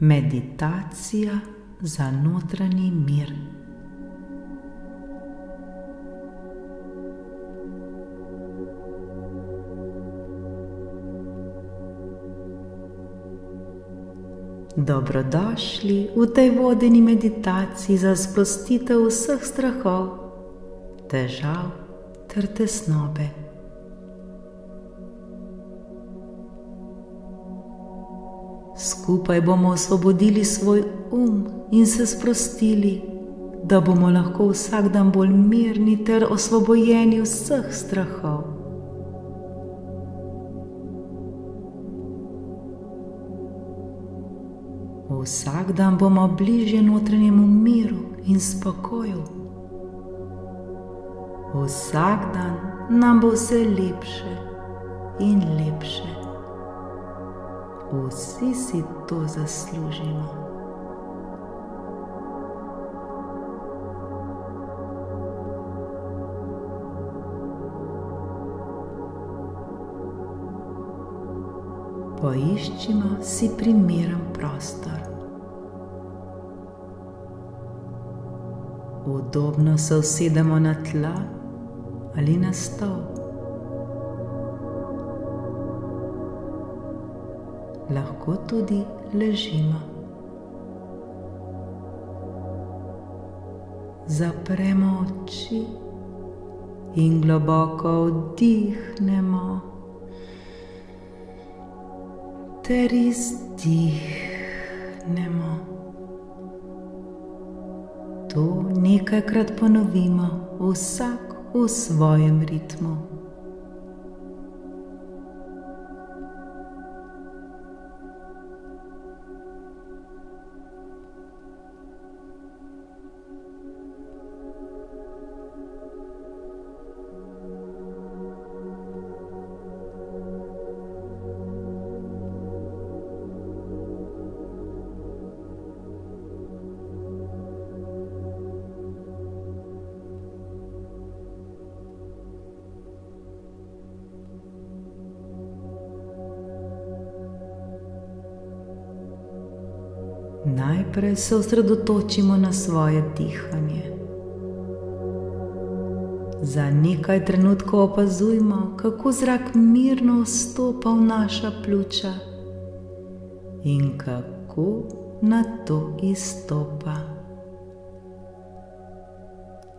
Meditacija za notranji mir. Dobrodošli v tej vodeni meditaciji za sprostitev vseh strahov, težav ter tesnobe. Skupaj bomo osvobodili svoj in se sprostili, da bomo lahko vsak dan bolj mirni ter osvobojeni vseh strahov. Vsak dan bomo bližje notranjemu miru in spokoju. Vsak dan nam bo vse lepše in lepše. Vsi si to zaslužimo. Poiščimo si primeren prostor. Udobno se usedemo na tla ali na stol. Lahko tudi ležimo. Zapremo oči in globoko vdihnemo ter izdihnemo. To nekajkrat ponovimo, vsak v svojem ritmu. Najprej se osredotočimo na svoje dihanje. Za nekaj trenutkov opazujmo, kako zrak mirno vstopa v naša pljuča in kako nato izstopa.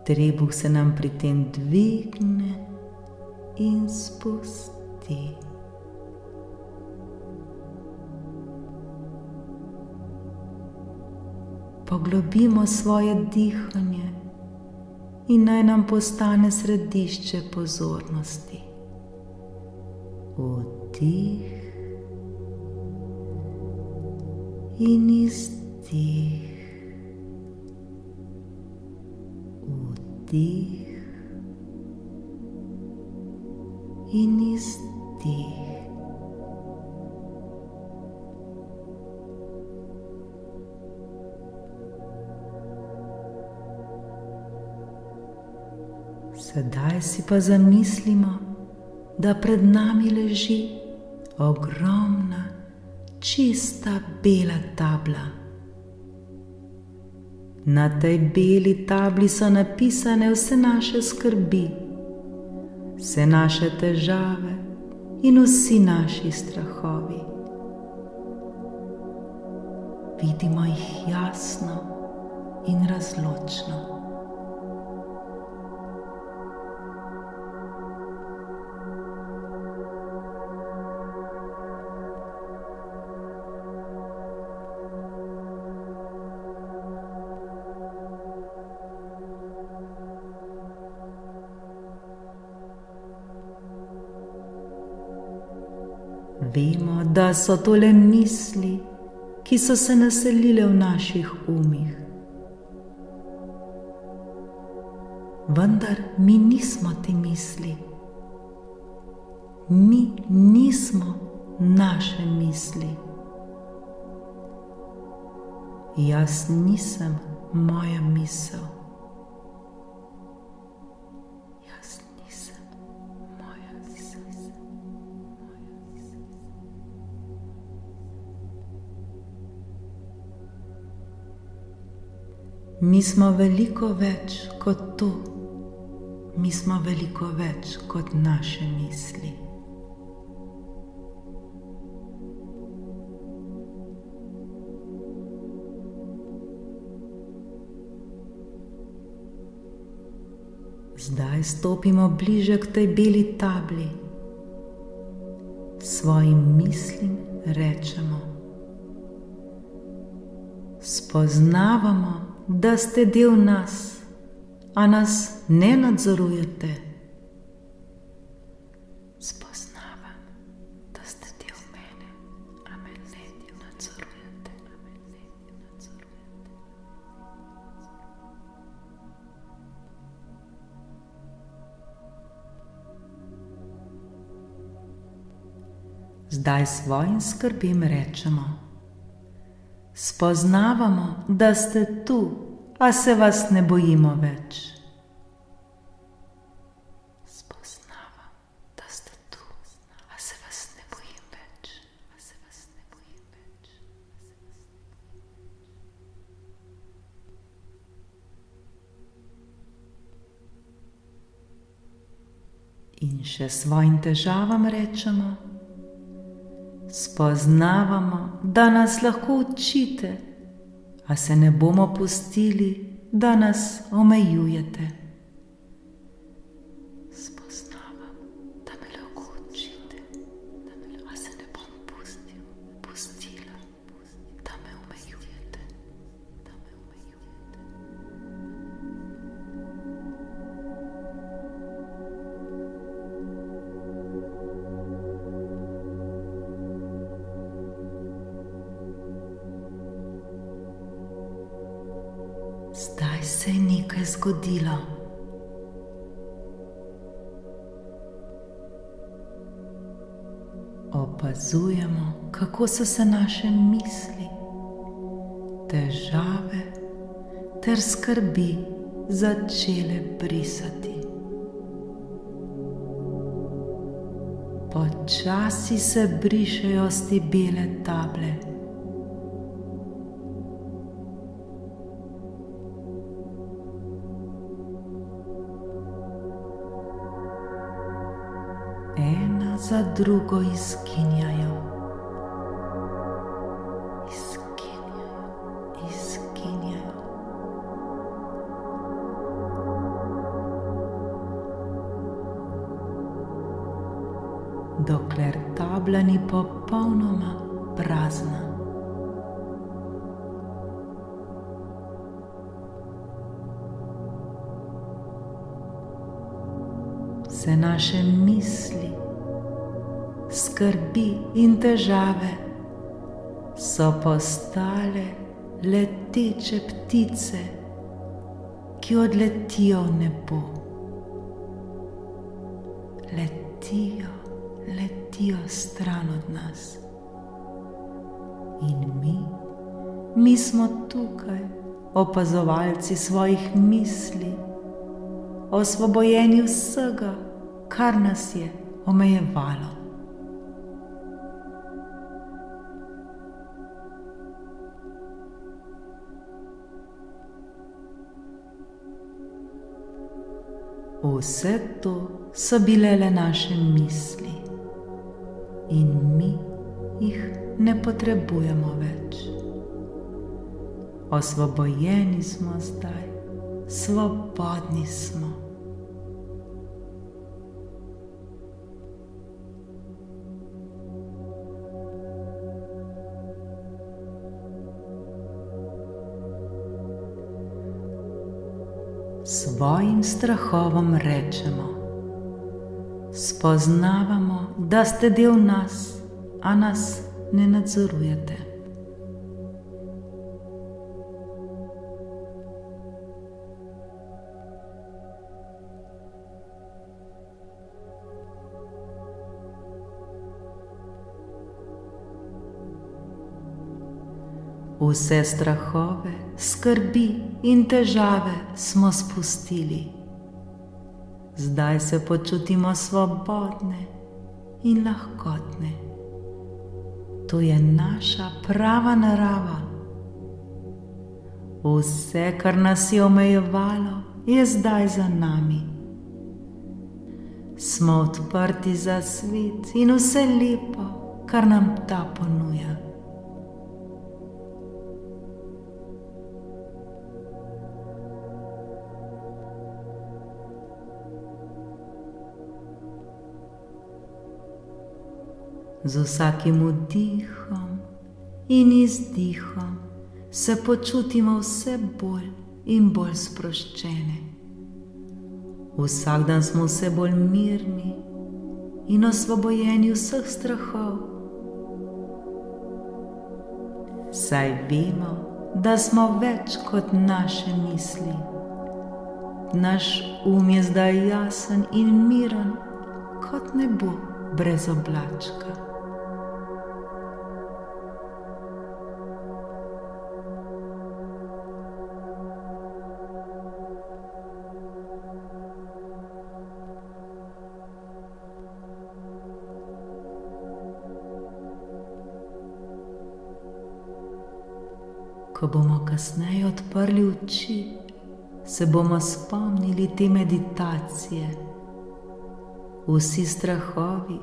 Trebuh se nam pri tem dvigne in spusti. Poglobimo svoje dihanje in naj nam postane središče pozornosti. Vdih in izdih. Vdih in izdih. Sedaj si pa zamislimo, da pred nami leži ogromna, čista bela tabla. Na tej beli tabli so napisane vse naše skrbi, vse naše težave in vsi naši strahovi. Vidimo jih jasno in razločno. Vemo, da so to le misli, ki so se naselile v naših umih. Vendar mi nismo te misli. Mi nismo naše misli. Jaz nisem moja misel. Mi smo veliko več kot to. Mi smo veliko več kot naše misli. Zdaj stopimo bliže k tej beli tabli. Svojim mislim rečemo: spoznavamo, da ste del nas, a nas ne nadzorujete. Spoznavam, da ste del mene, a me ne nadzorujete. Zdaj svojim skrbim rečemo: spoznavamo, da ste tu, a se vas ne bojimo več. Spoznavam, da ste tu, a se vas ne bojim več. In še svojim težavam rečemo: spoznavamo, da nas lahko učite, a se ne bomo pustili, da nas omejujete. Spoznavam, da me lahko učite, a se ne bom pustila, da me omejujete. Zdaj se je nekaj zgodilo. Opazujemo, kako so se naše misli, težave ter skrbi začele brisati. Počasi se brišejo s te bele table. Ena za drugo izginjajo. Dokler tabla ni popolnoma prazna. Vse naše misli, skrbi in težave so postale leteče ptice, ki odletijo v nebo. Letijo stran od nas. In mi smo tukaj, opazovalci svojih misli, osvobojeni vsega, kar nas je omejevalo. Vse to so bile le naše misli in mi jih ne potrebujemo več. Osvobojeni smo zdaj, svobodni smo. Svojim strahovom rečemo: spoznavamo, da ste del nas, a nas ne nadzorujete. Vse strahove, skrbi in težave smo spustili. Zdaj se počutimo svobodne in lahkotne. To je naša prava narava. Vse, kar nas je omejevalo, je zdaj za nami. Smo odprti za svet in vse lepo, kar nam ta ponuja. Z vsakim vdihom in izdihom se počutimo vse bolj in bolj sproščene. Vsak dan smo vse bolj mirni in osvobojeni vseh strahov. Saj vemo, da smo več kot naše misli. Naš je zdaj jasen in miren kot nebo brez oblačka. Ko bomo kasneje odprli oči, se bomo spomnili te meditacije. Vsi strahovi,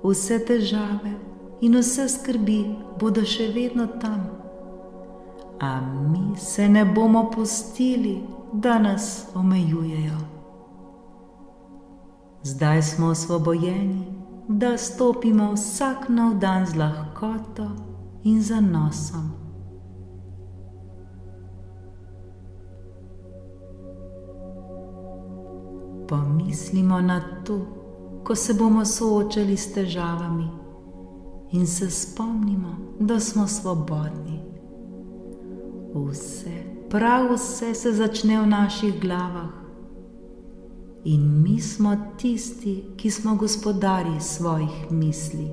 vse težave in vse skrbi bodo še vedno tam, a mi se ne bomo pustili, da nas omejujejo. Zdaj smo osvobojeni, da stopimo vsak nov dan z lahkoto in zanosom. Pomislimo na to, ko se bomo soočali s težavami in se spomnimo, da smo svobodni. Vse, prav vse se začne v naših glavah in mi smo tisti, ki smo gospodarji svojih misli.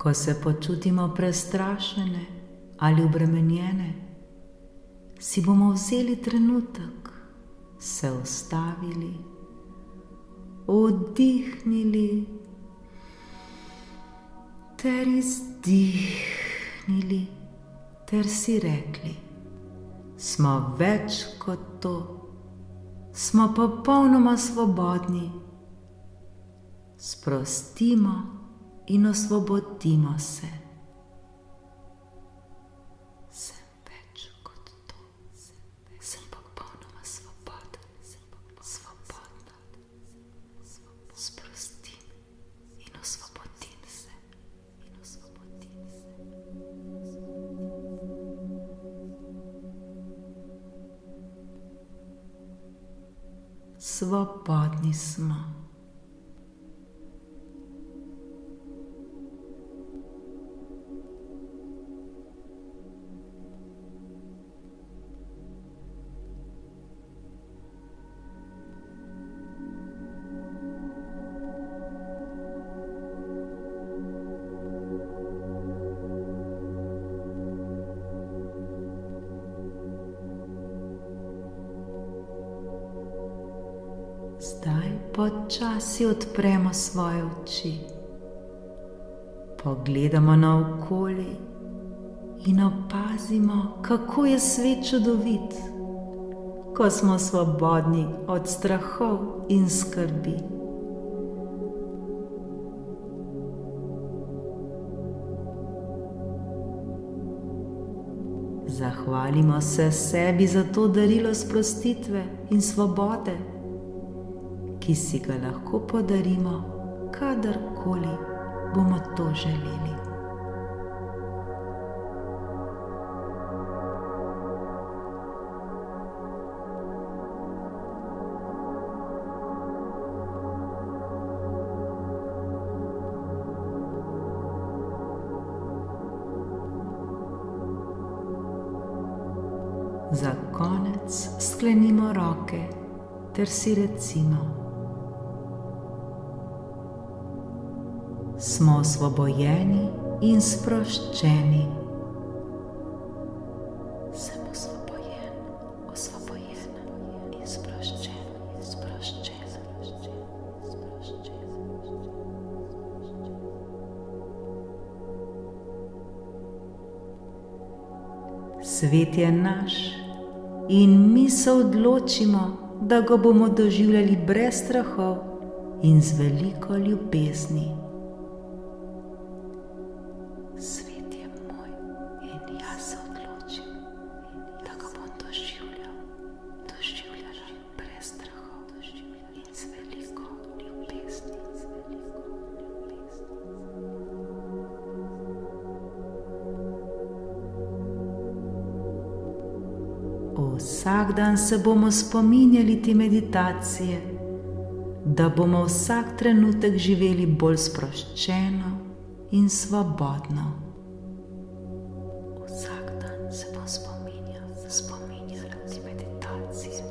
Ko se počutimo prestrašene ali obremenjene, si bomo vzeli trenutek, se ustavili, vdihnili ter izdihnili ter si rekli: smo več kot to, smo popolnoma svobodni, sprostimo in osvobodimo se. Sem več kot to, sem popolnoma svoboden, svobodna. Sprostim in osvobodim se. Svobodni smo. Zdaj počasi odpremo svoje oči, pogledamo naokoli in opazimo, kako je svet čudovit, ko smo svobodni od strahov in skrbi. Zahvalimo se sebi za to darilo sprostitve in svobode, ki si ga lahko podarimo, kadarkoli bomo to želeli. Za konec sklenimo roke ter si recimo: smo osvobojeni in sproščeni. Sem osvobojen, osvobojena in sproščena, sproščena, sproščena. Svet je naš in mi se odločimo, da ga bomo doživljali brez strahov in z veliko ljubezni. Svet je moj in jaz se odločim, da ga bom doživljala brez strahov in z veliko ljubezni. Vsak dan se bomo spominjali te meditacije, da bomo vsak trenutek živeli bolj sproščeno in svobodno. Vsak dan se bom spominjala te meditacije,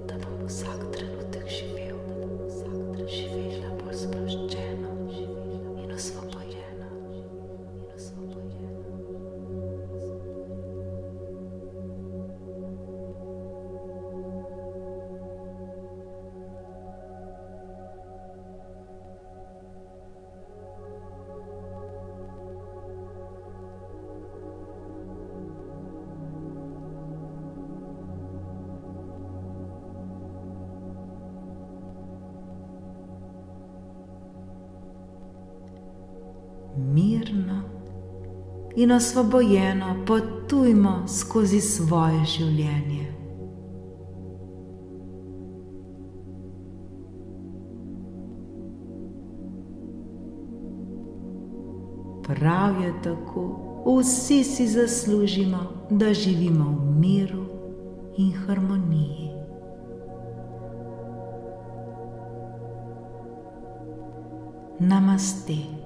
da bom vsak trenutek živela bolj sproščeno in osvobojena. Mirno in osvobojeno potujmo skozi svoje življenje. Prav je tako, vsi si zaslužimo, da živimo v miru in harmoniji. Namaste.